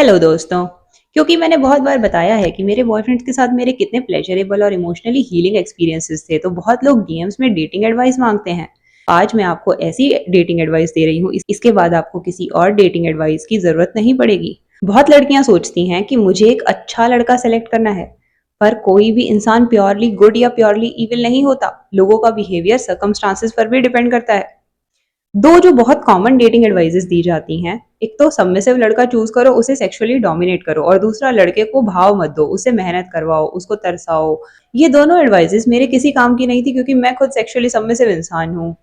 Hello दोस्तों। क्योंकि मैंने बहुत बार बताया है कि मेरे बॉयफ्रेंड्स के साथ मेरे कितने प्लेजरेबल और इमोशनली हीलिंग एक्सपीरियंसेस थे, तो बहुत लोग डीएम्स में डेटिंग एडवाइस मांगते हैं। आज मैं आपको ऐसी डेटिंग एडवाइस दे रही हूँ, इसके बाद आपको किसी और डेटिंग एडवाइस की जरूरत नहीं पड़ेगी। बहुत लड़कियां सोचती हैं कि मुझे एक अच्छा लड़का सेलेक्ट करना है, पर कोई भी इंसान प्योरली गुड या प्योरली इविल नहीं होता। लोगों का बिहेवियर सर्कमस्टांसेस पर भी डिपेंड करता है। दो जो बहुत कॉमन डेटिंग एडवाइसेस दी जाती हैं, एक तो सबमिसिव लड़का चूज करो, उसे सेक्सुअली डोमिनेट करो, और दूसरा लड़के को भाव मत दो, उसे मेहनत करवाओ, उसको तरसाओ। ये दोनों एडवाइसेस मेरे किसी काम की नहीं थी, क्योंकि मैं खुद सेक्सुअली सबमिसिव इंसान हूँ।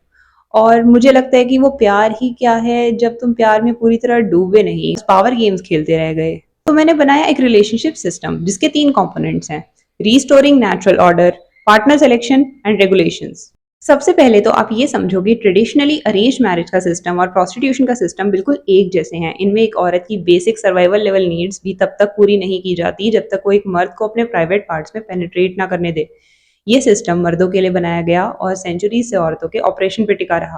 और मुझे लगता है कि वो प्यार ही क्या है जब तुम प्यार में पूरी तरह डूबे नहीं, पावर गेम्स खेलते रह गए। तो मैंने बनाया एक रिलेशनशिप सिस्टम जिसके 3 कंपोनेंट्स हैं: restoring natural order, partner selection and regulations. सबसे पहले तो आप ये समझो कि ट्रेडिशनली अरेंज मैरिज का सिस्टम और प्रोस्टिट्यूशन का सिस्टम बिल्कुल एक जैसे हैं। इनमें एक औरत की बेसिक सर्वाइवल लेवल नीड्स भी तब तक पूरी नहीं की जाती जब तक वो एक मर्द को अपने प्राइवेट पार्ट्स में पेनिट्रेट ना करने दे। ये सिस्टम मर्दों के लिए बनाया गया और सेंचुरी से औरतों के ऑपरेशन पे टिका रहा।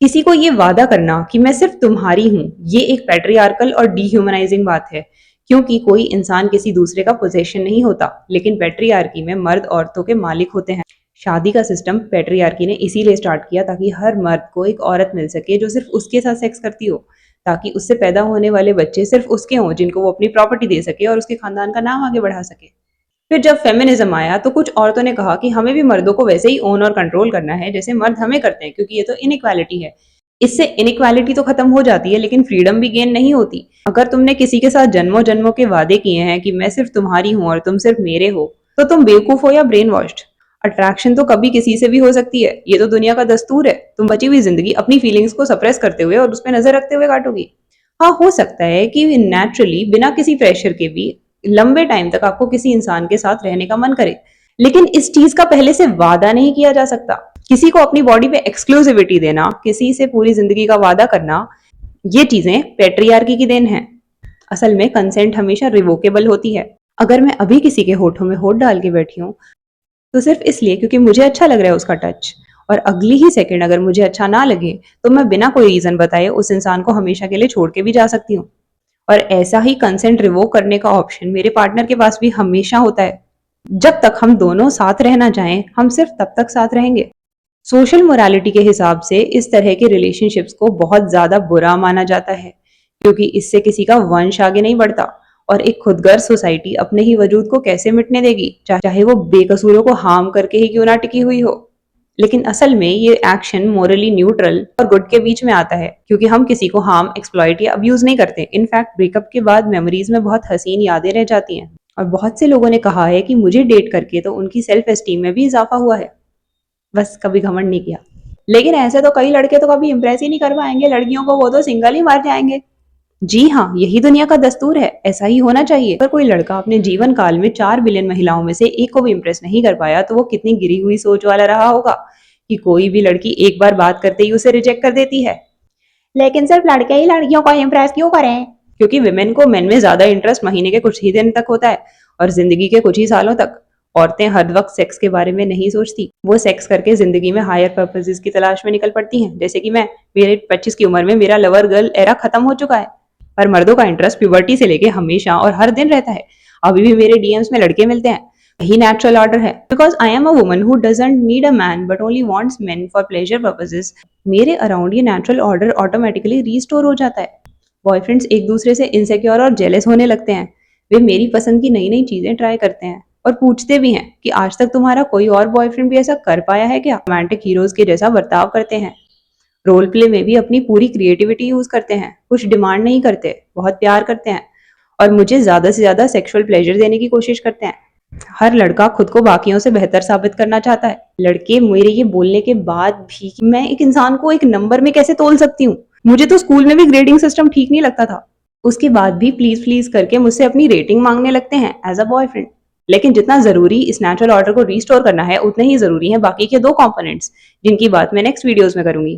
किसी को ये वादा करना कि मैं सिर्फ तुम्हारी हूँ, ये एक पैट्रियार्कल और डिह्यूमनाइजिंग बात है, क्योंकि कोई इंसान किसी दूसरे का पोजेशन नहीं होता, लेकिन पैट्रियार्की में मर्द औरतों के मालिक होते हैं। शादी का सिस्टम पैट्रियार्की ने इसीलिए स्टार्ट किया ताकि हर मर्द को एक औरत मिल सके जो सिर्फ उसके साथ सेक्स करती हो, ताकि उससे पैदा होने वाले बच्चे सिर्फ उसके हों, जिनको वो अपनी प्रॉपर्टी दे सके और उसके खानदान का नाम आगे बढ़ा सके। फिर जब फेमिनिज्म आया तो कुछ औरतों ने कहा कि हमें भी मर्दों को वैसे ही ओन और कंट्रोल करना है जैसे मर्द हमें करते हैं, क्योंकि ये तो इनइक्वालिटी है। इससे इनइक्वालिटी तो खत्म हो जाती है, लेकिन फ्रीडम भी गेन नहीं होती। अगर तुमने किसी के साथ जन्मों जन्मों के वादे किए हैं कि मैं सिर्फ तुम्हारी हूं और तुम सिर्फ मेरे हो, तो तुम बेवकूफ हो या ब्रेन वॉश्ड। अट्रैक्शन तो कभी किसी से भी हो सकती है, ये तो दुनिया का दस्तूर है। तुम बची हुई जिंदगी अपनी फीलिंग्स को सप्रेस करते हुए और उस पर नजर रखते हुए काटोगी। हाँ, हो सकता है कि नेचुरली बिना किसी प्रेशर के भी लंबे टाइम तक आपको किसी इंसान के साथ रहने का मन करे, लेकिन इस चीज का पहले से वादा नहीं किया जा सकता। किसी को अपनी बॉडी पे एक्सक्लूसिविटी देना, किसी से पूरी जिंदगी का वादा करना, ये चीजें पेट्रियार्की की देन है। असल में कंसेंट हमेशा रिवोकेबल होती है। अगर मैं अभी किसी के होठों में होठ डाल के बैठी हूँ, तो सिर्फ इसलिए क्योंकि मुझे अच्छा लग रहा है उसका टच, और अगली ही सेकंड अगर मुझे अच्छा ना लगे तो मैं बिना कोई रीजन बताए उस इंसान को हमेशा के लिए छोड़ के भी जा सकती हूँ। और ऐसा ही कंसेंट रिवोक करने का ऑप्शन मेरे पार्टनर के पास भी हमेशा होता है। जब तक हम दोनों साथ रहना चाहें, हम सिर्फ तब तक साथ रहेंगे। सोशल मोरालिटी के हिसाब से इस तरह के रिलेशनशिप्स को बहुत ज्यादा बुरा माना जाता है, क्योंकि इससे किसी का वंश आगे नहीं बढ़ता। और एक खुदगर्ज सोसाइटी अपने ही वजूद को कैसे मिटने देगी, चाहे वो बेकसूरों को हार्म करके ही क्यों ना टिकी हुई हो। लेकिन असल में ये एक्शन मोरली न्यूट्रल और गुड के बीच में आता है, क्योंकि हम किसी को हार्म, एक्सप्लॉइट या अब्यूज नहीं करते। इनफैक्ट ब्रेकअप के बाद मेमोरीज में बहुत हसीन यादें रह जाती हैं। और बहुत से लोगों ने कहा है कि मुझे डेट करके तो उनकी सेल्फ एस्टीम में भी इजाफा हुआ है, बस कभी घमंड नहीं किया। लेकिन ऐसे तो कई लड़के तो कभी इंप्रेस ही नहीं कर पाएंगे लड़कियों को, वो तो सिंगल ही मर जाएंगे। जी हाँ, यही दुनिया का दस्तूर है, ऐसा ही होना चाहिए। अगर कोई लड़का अपने जीवन काल में 4 बिलियन महिलाओं में से एक को भी इंप्रेस नहीं कर पाया, तो वो कितनी गिरी हुई सोच वाला रहा होगा कि कोई भी लड़की एक बार बात करते ही उसे रिजेक्ट कर देती है। लेकिन सिर्फ लड़के ही लड़कियों को इम्प्रेस क्यों करें? क्योंकि विमेन को मेन में ज्यादा इंटरेस्ट महीने के कुछ ही दिन तक होता है, और जिंदगी के कुछ ही सालों तक। औरतें हर वक्त सेक्स के बारे में नहीं सोचती, वो सेक्स करके जिंदगी में हायर पर्पसेस की तलाश में निकल पड़ती हैं। जैसे कि मैं, मेरे 25 की उम्र में मेरा लवर गर्ल एरा खत्म हो चुका है। पर मर्दों का इंटरेस्ट प्यूबर्टी से लेके हमेशा और हर दिन रहता है। अभी भी मेरे डीएम्स में लड़के मिलते हैं। यही नेचुरल ऑर्डर है। Because I am a woman who doesn't need a man but only wants main for pleasure purposes, मेरे अराउंड ये नेचुरल ऑर्डर ऑटोमेटिकली रीस्टोर हो जाता है। बॉयफ्रेंड्स एक दूसरे से इनसिक्योर और जेलस होने लगते हैं। वे मेरी पसंद की नई नई चीजें ट्राई करते हैं और पूछते भी हैं कि आज तक तुम्हारा कोई और बॉयफ्रेंड भी ऐसा कर पाया है क्या। रोमांटिक हीरोज के जैसा बर्ताव करते हैं। रोल प्ले में भी अपनी पूरी क्रिएटिविटी यूज करते हैं, कुछ डिमांड नहीं करते, बहुत प्यार करते हैं, और मुझे ज्यादा से ज्यादा सेक्सुअल प्लेजर देने की कोशिश करते हैं। हर लड़का खुद को बाकियों से बेहतर साबित करना चाहता है। लड़के मेरे ये बोलने के बाद भी कि मैं एक इंसान को एक नंबर में कैसे तोल सकती हूँ, मुझे तो स्कूल में भी ग्रेडिंग सिस्टम ठीक नहीं लगता था, उसके बाद भी प्लीज प्लीज करके मुझसे अपनी रेटिंग मांगने लगते हैं एज अ बॉयफ्रेंड। लेकिन जितना जरूरी इस नेचुरल ऑर्डर को रिस्टोर करना है, उतने ही जरूरी है बाकी के 2 कंपोनेंट्स, जिनकी बात मैं नेक्स्ट वीडियोस में करूंगी।